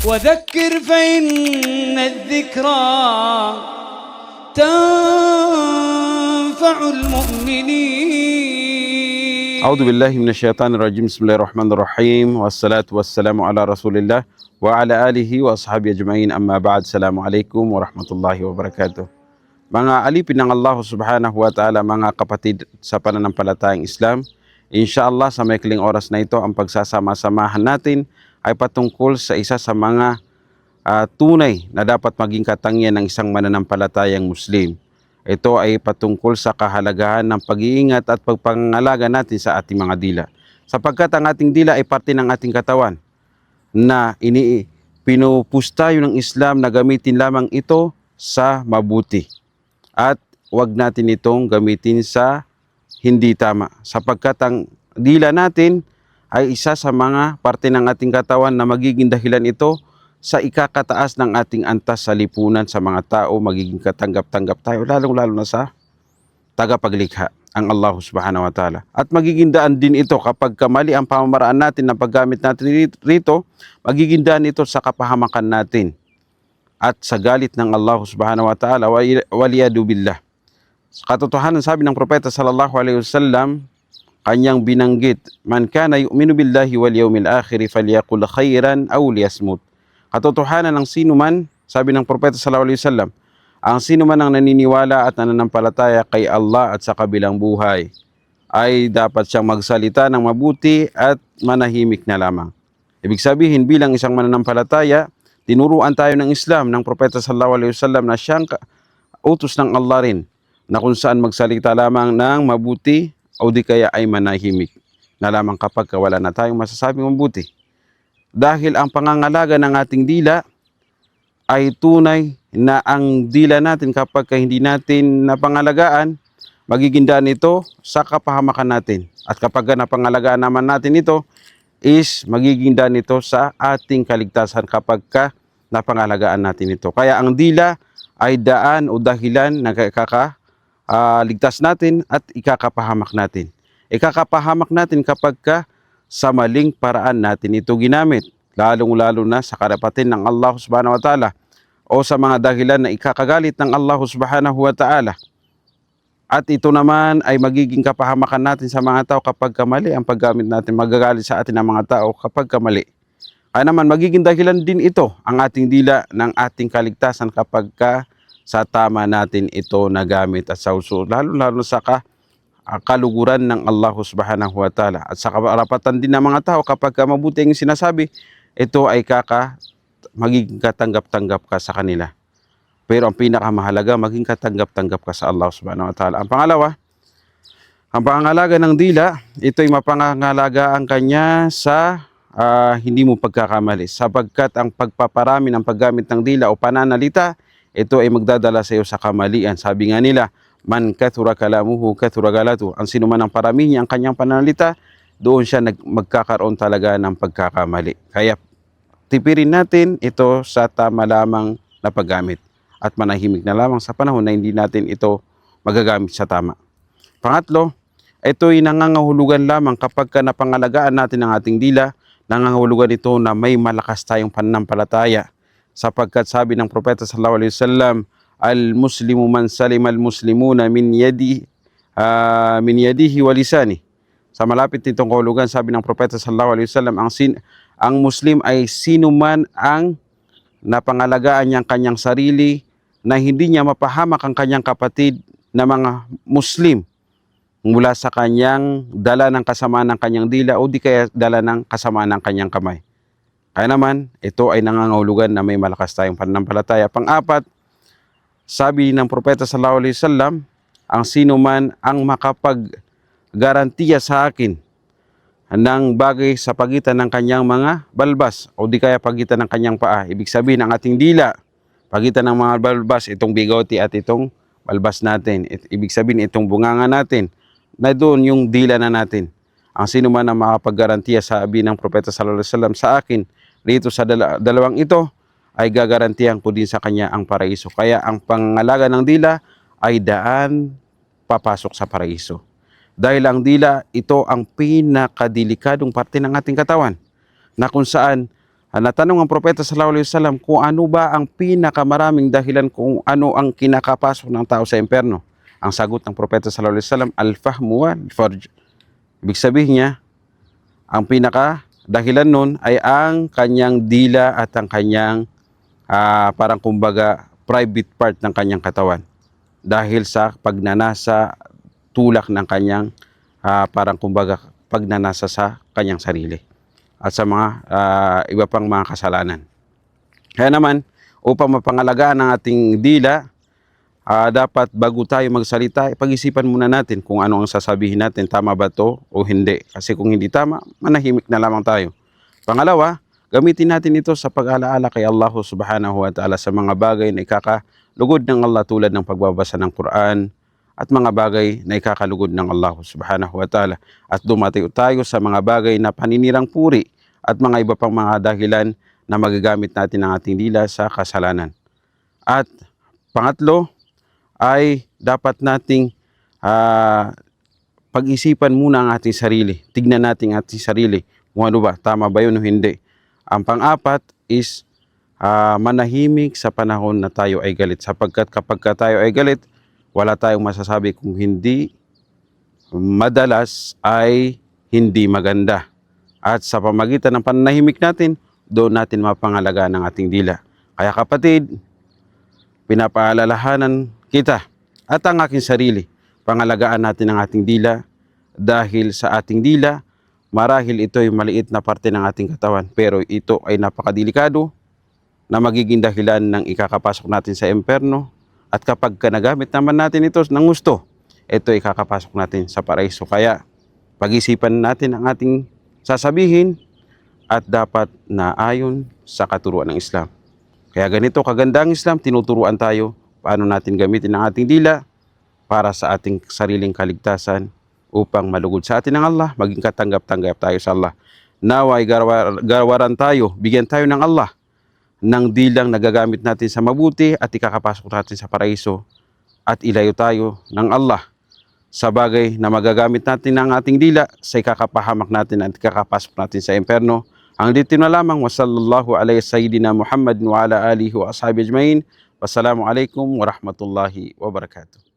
وذكر فإن الذكرى تنفع المؤمنين. أعوذ بالله من الشيطان الرجيم. بسم الله الرحمن الرحيم. والصلاة والسلام على رسول الله وعلى آله وأصحابه أجمعين. أما بعد. Assalamualaikum warahmatullahi wabarakatuh. Mga alipin ng Allah subhanahu wa ta'ala, mga kapatid sa pananampalatayang Islam, inshallah sa maikling oras na ito, ang pagsasama-samahan natin ay patungkol sa isa sa mga tunay na dapat maging katangian ng isang mananampalatayang Muslim. Ito ay patungkol sa kahalagahan ng pag-iingat at pagpangalaga natin sa ating mga dila. Sapagkat ang ating dila ay parte ng ating katawan na pinupustayo ng Islam na gamitin lamang ito sa mabuti. At wag natin itong gamitin sa hindi tama. Sapagkat ang dila natin ay isa sa mga parte ng ating katawan na magiging dahilan ito sa ikakataas ng ating antas sa lipunan sa mga tao, magiging katanggap-tanggap tayo, lalong-lalo na sa tagapaglikha, ang Allah subhanahu wa ta'ala. At magiging daan din ito kapag kamali ang pamamaraan natin na paggamit natin rito, magiging daan ito sa kapahamakan natin at sa galit ng Allah subhanahu wa ta'ala, waliyadu billah. Katotohanan, sabi ng propeta sallallahu alaihi wasallam, kanyang binanggit, man kana yu'minu billahi wal yawmil akhir falyaqul khairan aw liyasmut. Katotohanan ng sino man, sabi ng propeta sallallahu alaihi wasallam, ang sino man ang naniniwala at nananampalataya kay Allah at sa kabilang buhay ay dapat siyang magsalita ng mabuti at manahimik na lamang. Ibig sabihin, bilang isang mananampalataya, tinuruan tayo ng Islam ng propeta sallallahu alaihi wasallam na siyang utos ng Allah rin, na kung saan magsalita lamang ng mabuti o di kaya ay manahimik na lamang kapag wala na tayong masasabing mabuti. Dahil ang pangangalaga ng ating dila ay tunay na ang dila natin kapag hindi natin napangalagaan, magiging daan ito sa kapahamakan natin. At kapag napangalagaan naman natin ito, is magiging daan ito sa ating kaligtasan kapag napangalagaan natin ito. Kaya ang dila ay daan o dahilan na ligtas natin at ikakapahamak natin. Ikakapahamak natin kapag sa maling paraan natin ito ginamit, lalong-lalo na sa karapatin ng Allah subhanahu wa ta'ala o sa mga dahilan na ikakagalit ng Allah subhanahu wa ta'ala. At ito naman ay magiging kapahamakan natin sa mga tao kapag kamali ang paggamit natin, magagalit sa atin ang mga tao kapag kamali. Kaya naman magiging dahilan din ito ang ating dila ng ating kaligtasan kapag sa tama natin ito nagamit at sa uso, lalo-lalo sa kaluguran ng Allah subhanahu wa ta'ala at sa karapatan din ng mga tao kapag mabuti ang sinasabi, ito ay magiging katanggap-tanggap ka sa kanila. Pero ang pinakamahalaga, maging katanggap-tanggap ka sa Allah subhanahu wa ta'ala. Ang pangalawa, ang pangangalaga ng dila, ito ay mapangangalaga ang kanya sa hindi mo pagkakamali, sapagkat ang pagpaparami ng paggamit ng dila o pananalita, ito ay magdadala sa iyo sa kamalian. Sabi nga nila, man kathura kalamuhu kathura galatu. Ang sino man ang parami niya ang kanyang pananalita, doon siya magkakaroon talaga ng pagkakamali. Kaya tipirin natin ito sa tama lamang na paggamit at manahimik na lamang sa panahon na hindi natin ito magagamit sa tama. Pangatlo, ito ay nangangahulugan lamang kapag napangalagaan natin ang ating dila, nangangahulugan ito na may malakas tayong pananampalataya. Sapagkat sabi ng propeta sallallahu alaihi wasallam, al-muslimu man salima al-muslimuna min yadihi wa lisani. Sa malapit nitong kahulugan, sabi ng propeta sallallahu alaihi wasallam, ang muslim ay sino man ang napangalagaan niyang kanyang sarili na hindi niya mapahamak ang kanyang kapatid na mga muslim mula sa kanyang dala ng kasamaan ng kanyang dila o di kaya dala ng kasamaan ng kanyang kamay. Kaya naman, ito ay nangangahulugan na may malakas tayong pananampalataya. Pang-apat, sabi ng propeta sallallahu alaihi wasallam, ang sino man ang makapag-garantiya sa akin ng bagay sa pagitan ng kanyang mga balbas o di kaya pagitan ng kanyang paa. Ibig sabihin ng ating dila, pagitan ng mga balbas, itong bigoti at itong balbas natin. Ibig sabihin itong bunganga natin, na doon yung dila na natin. Ang sino man ang makapag-garantiya, sabi ng propeta sallallahu alaihi wasallam, sa akin, dito sa dalawang ito, ay gagarantiyan ko din sa kanya ang paraiso. Kaya ang pangalaga ng dila ay daan papasok sa paraiso. Dahil ang dila, ito ang pinakadelikadong parte ng ating katawan, na kung saan natanong ang propeta sallallahu alaihi wasallam kung ano ba ang pinakamaraming dahilan kung ano ang kinakapasok ng tao sa impyerno. Ang sagot ng propeta sallallahu alaihi wasallam, al-fahmu wal farj. Ibig sabihin niya, ang pinaka dahilan nun ay ang kanyang dila at ang kanyang parang kumbaga private part ng kanyang katawan. Dahil sa pagnanasa, tulak ng kanyang parang kumbaga pagnanasa sa kanyang sarili at sa mga iba pang mga kasalanan. Kaya naman, upang mapangalagaan ang ating dila, dapat bago tayo magsalita, pag-isipan muna natin kung ano ang sasabihin natin, tama ba to o hindi. Kasi kung hindi tama, manahimik na lamang tayo. Pangalawa, gamitin natin ito sa pag-alaala kay Allah subhanahu wa ta'ala sa mga bagay na ikakalugod ng Allah tulad ng pagbabasa ng Quran at mga bagay na ikakalugod ng Allah subhanahu wa ta'ala. At dumatayo tayo sa mga bagay na paninirang puri at mga iba pang mga dahilan na magagamit natin ang ating dila sa kasalanan. At pangatlo ay dapat nating pag-isipan muna ang ating sarili. Tignan natin ang ating sarili kung ano ba, tama ba yun o hindi. Ang pang-apat is manahimik sa panahon na tayo ay galit. Sapagkat kapag tayo ay galit, wala tayong masasabi kung hindi madalas ay hindi maganda. At sa pamagitan ng pananahimik natin, doon natin mapangalagaan ang ating dila. Kaya kapatid, pinapaalalahanan kita at ang aking sarili, pangalagaan natin ang ating dila dahil sa ating dila, marahil ito ay maliit na parte ng ating katawan, pero ito ay napakadelikado na magiging dahilan ng ikakapasok natin sa impyerno. At kapag nagamit naman natin ito ng gusto, ito ay ikakapasok natin sa paraiso. Kaya pag-isipan natin ang ating sasabihin at dapat na ayon sa katuruan ng Islam. Kaya ganito kaganda ang Islam, tinuturuan tayo paano natin gamitin ang ating dila para sa ating sariling kaligtasan upang malugod sa atin ng Allah, maging katanggap-tanggap tayo sa Allah. Naway gawaran tayo, bigyan tayo ng Allah ng dilang nagagamit natin sa mabuti at ikakapasok natin sa paraiso at ilayo tayo ng Allah sa bagay na magagamit natin ng ating dila sa ikakapahamak natin at ikakapasok natin sa impyerno. Ang dito na lamang, wa sallallahu alayhi sayyidina Muhammad wa ala alihi wa ashabihi ajmain. Wassalamu alaikum warahmatullahi wabarakatuh.